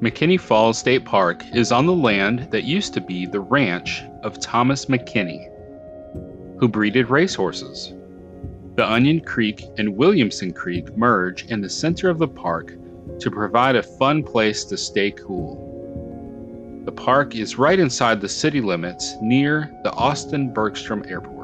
McKinney Falls State Park is on the land that used to be the ranch of Thomas McKinney, who breeded racehorses. The Onion Creek and Williamson Creek merge in the center of the park to provide a fun place to stay cool. The park is right inside the city limits near the Austin Bergstrom Airport.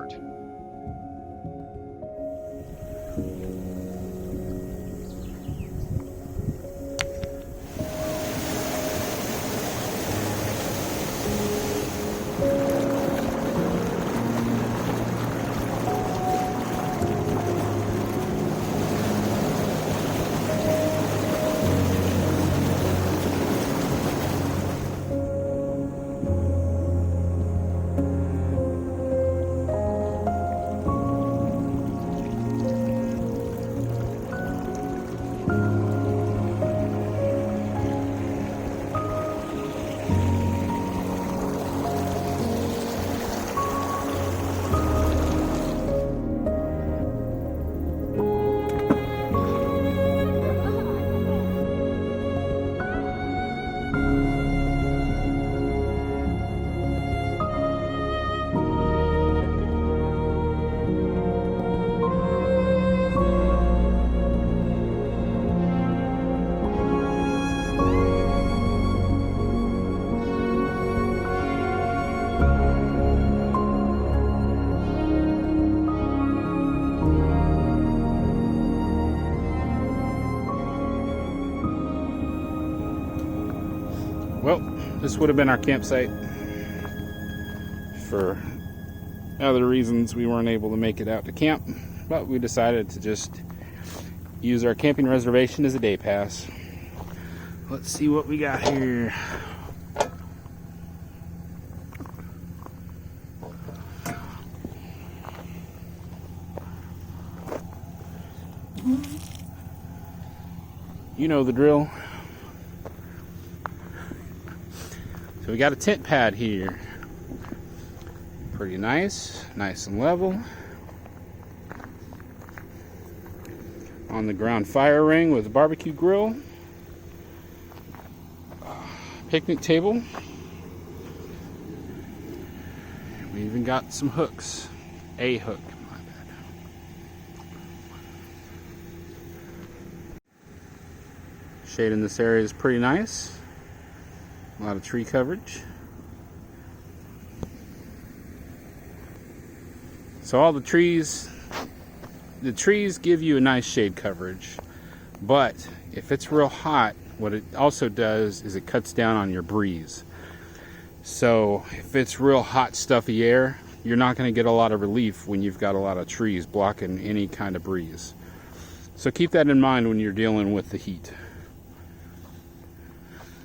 Well, this would have been our campsite. For other reasons, we weren't able to make it out to camp, but we decided to just use our camping reservation as a day pass. Let's see what we got here. You know the drill. So we got a tent pad here. Pretty nice and level. On the ground fire ring with a barbecue grill. Picnic table. We even got some hooks. A hook, my bad. Shade in this area is pretty nice. A lot of tree coverage. So all the trees give you a nice shade coverage, but if it's real hot, what it also does is it cuts down on your breeze. So if it's real hot, stuffy air, you're not going to get a lot of relief when you've got a lot of trees blocking any kind of breeze. So keep that in mind when you're dealing with the heat.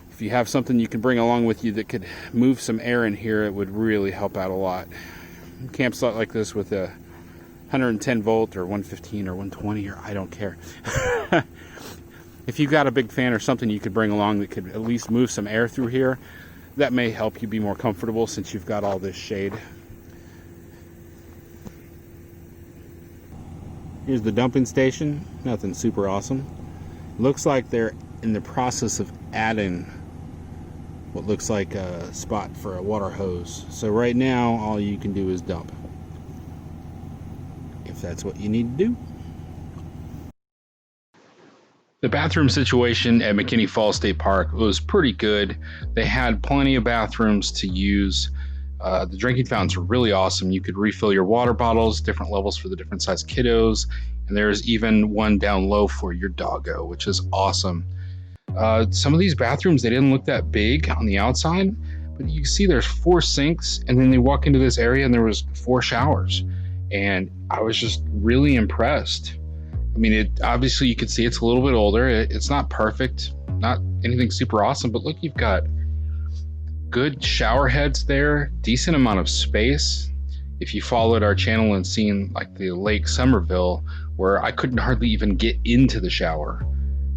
If you have something you can bring along with you that could move some air in here, it would really help out a lot. A campsite like this with a 110 volt or 115 or 120, or I don't care. If you've got a big fan or something you could bring along that could at least move some air through here, that may help you be more comfortable since you've got all this shade. Here's the dumping station. Nothing super awesome. Looks like they're in the process of adding what looks like a spot for a water hose. So right now all you can do is dump, if that's what you need to do. The bathroom situation at McKinney Falls State Park was pretty good. They had plenty of bathrooms to use. The drinking fountains were really awesome. You could refill your water bottles, different levels for the different size kiddos, and there's even one down low for your doggo, which is awesome. Some of these bathrooms, they didn't look that big on the outside, but you can see there's 4 sinks, and then they walk into this area and there was 4 showers, and I was just really impressed. I mean, obviously you can see it's a little bit older. It's not perfect, not anything super awesome, but look, you've got good shower heads there, decent amount of space. If you followed our channel and seen like the Lake Somerville, where I couldn't hardly even get into the shower.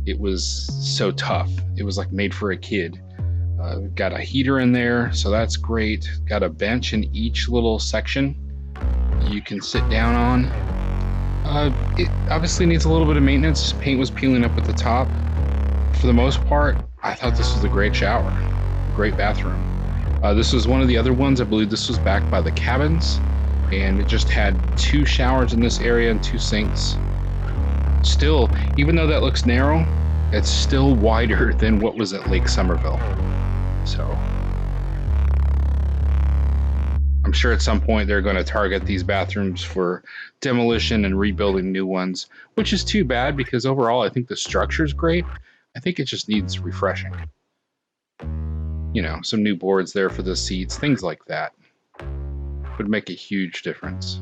It was so tough. It was like made for a kid. Got a heater in there, so that's great. Got a bench in each little section you can sit down on. It obviously needs a little bit of maintenance. Paint was peeling up at the top. For the most part, I thought this was a great shower, great bathroom. This was one of the other ones. I believe this was backed by the cabins, and it just had 2 showers in this area and 2 sinks. Still, even though that looks narrow, it's still wider than what was at Lake Somerville. So I'm sure at some point they're going to target these bathrooms for demolition and rebuilding new ones, which is too bad because overall I think the structure is great. I think it just needs refreshing. You know, some new boards there for the seats, things like that would make a huge difference.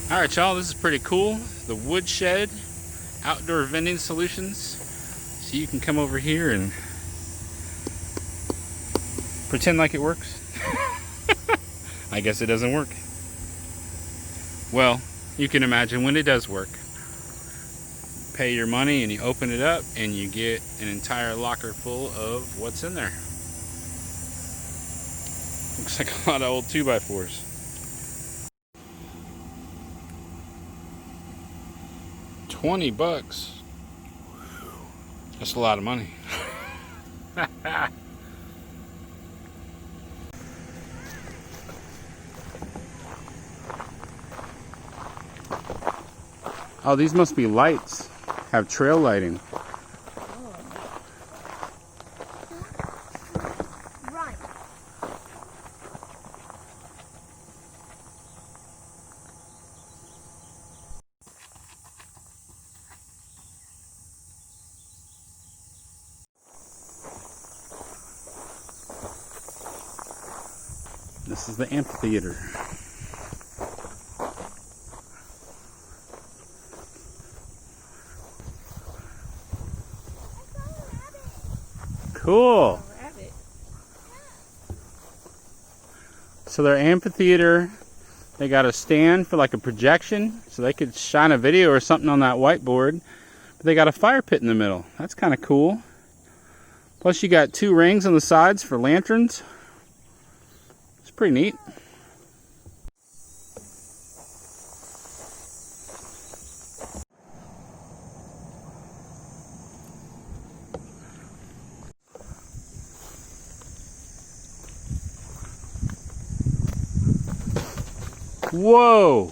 All right, y'all, this is pretty cool. The Woodshed Outdoor Vending Solutions. So you can come over here and pretend like it works. I guess it doesn't work. Well, you can imagine when it does work. Pay your money and you open it up and you get an entire locker full of what's in there. Looks like a lot of old 2x4s. $20. That's a lot of money. Oh, these must be lights. Have trail lighting. Right. This is the Amphitheater. Cool. So their amphitheater, they got a stand for like a projection so they could shine a video or something on that whiteboard. But they got a fire pit in the middle. That's kind of cool. Plus you got 2 rings on the sides for lanterns. It's pretty neat. Whoa!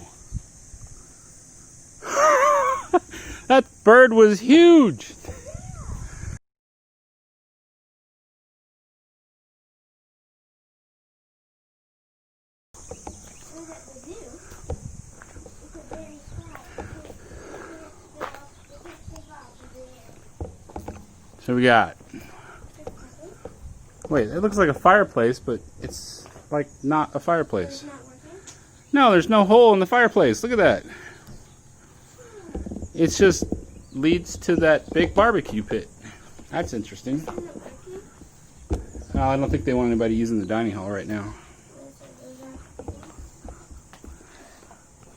That bird was huge! So we got... Wait, it looks like a fireplace, but it's like not a fireplace. No, there's no hole in the fireplace. Look at that. It's just leads to that big barbecue pit. That's interesting. I don't think they want anybody using the dining hall right now.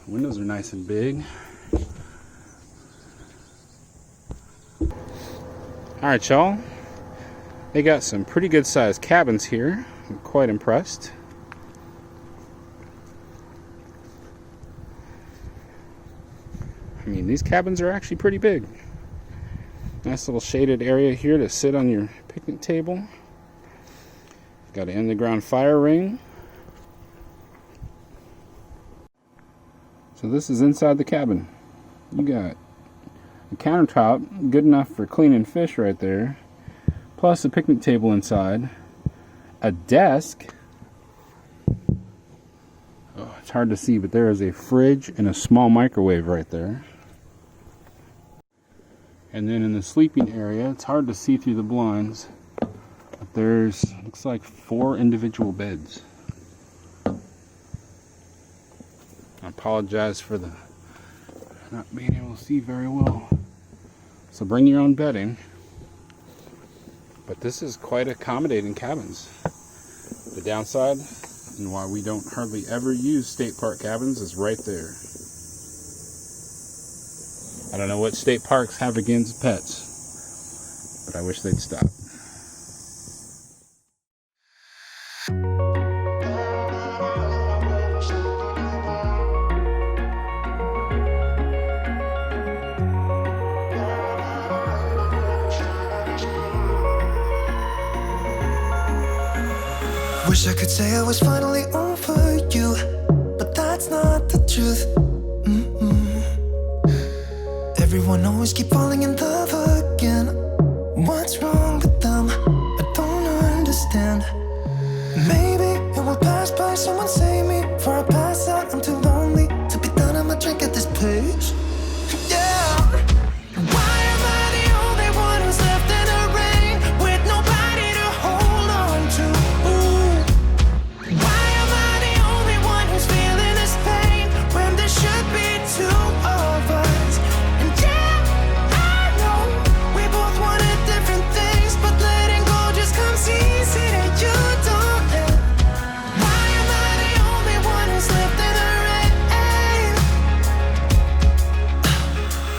The windows are nice and big. Alright, y'all. They got some pretty good sized cabins here. I'm quite impressed. I mean, these cabins are actually pretty big. Nice little shaded area here to sit on your picnic table. Got an in-the-ground fire ring. So this is inside the cabin. You got a countertop, good enough for cleaning fish right there. Plus a picnic table inside. A desk. Oh, it's hard to see, but there is a fridge and a small microwave right there. And then in the sleeping area, it's hard to see through the blinds, but there's, looks like 4 individual beds. I apologize for the not being able to see very well. So bring your own bedding. But this is quite accommodating cabins. The downside, and why we don't hardly ever use state park cabins, is right there. I don't know what state parks have against pets, but I wish they'd stop. Wish I could say I was finally over you, but that's not the truth. Everyone always keep falling in love again. What's wrong with them? I don't understand. Maybe it will pass by, someone save me. Before I pass out, I'm too lonely to be done. I'ma drink at this place. Yeah. Why am I the only one who's left in the rain with nobody to hold on to? Ooh. Why am I the only one who's feeling this pain when there should be two of us? And yeah, I know we both wanted different things, but letting go just comes easy to you, don't it? Why am I the only one who's left in the rain?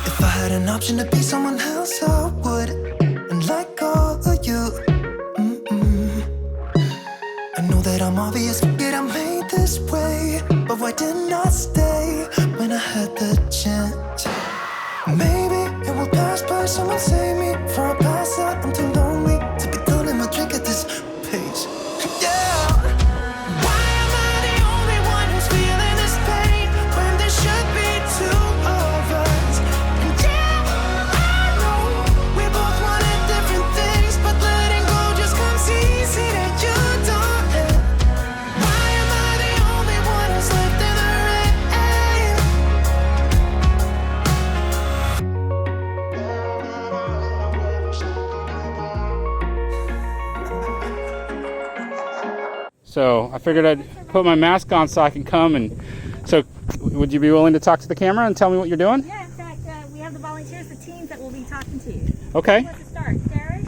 If I had an option to be someone else, I would. And like all of you, I know that I'm obvious, forget I'm made this way. But why didn't I stay when I had the chance? Maybe it will pass by, someone save me. Before I pass out, I'm too lonely to be done in my drink at this pace. Yeah. Why am I the only one who's feeling this pain when there should be two of us? And yeah, I know we both wanted different things, but letting go just comes easy to you, don't it? Why am I the only one who's left in the rain? So I figured I'd put my mask on so I can come. And so would you be willing to talk to the camera and tell me what you're doing? Yeah, in fact, we have the volunteers, the teams that will be talking to you. Okay. Who wants to start? Derek?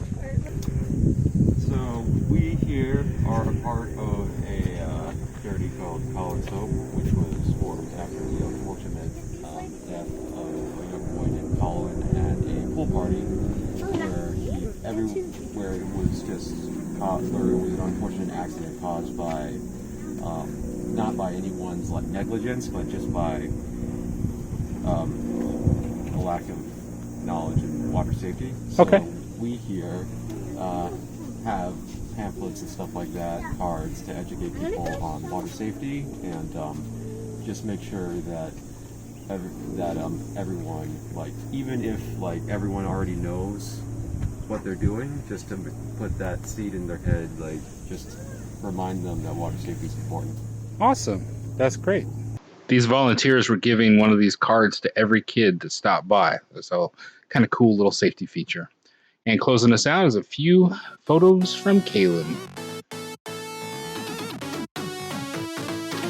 So we here are a part of a charity called Collar Soap, which was formed after the unfortunate death of a young boy named Colin at a pool party, where it was just where it was an unfortunate accident caused by not by anyone's like negligence, but just by a lack of knowledge in water safety. So Okay. we here have pamphlets and stuff like that, cards to educate people on water safety, and just make sure that everyone, like, even if like everyone already knows what they're doing, just to put that seed in their head, like just remind them that water safety is important. Awesome. That's great. These volunteers were giving one of these cards to every kid that stopped by. So kind of cool little safety feature. And closing us out is a few photos from Caleb.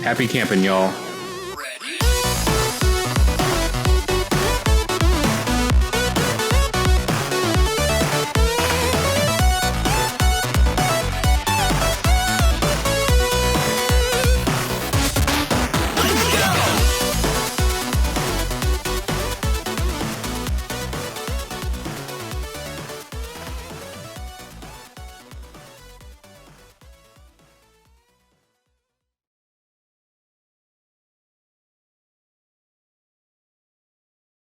Happy camping, y'all.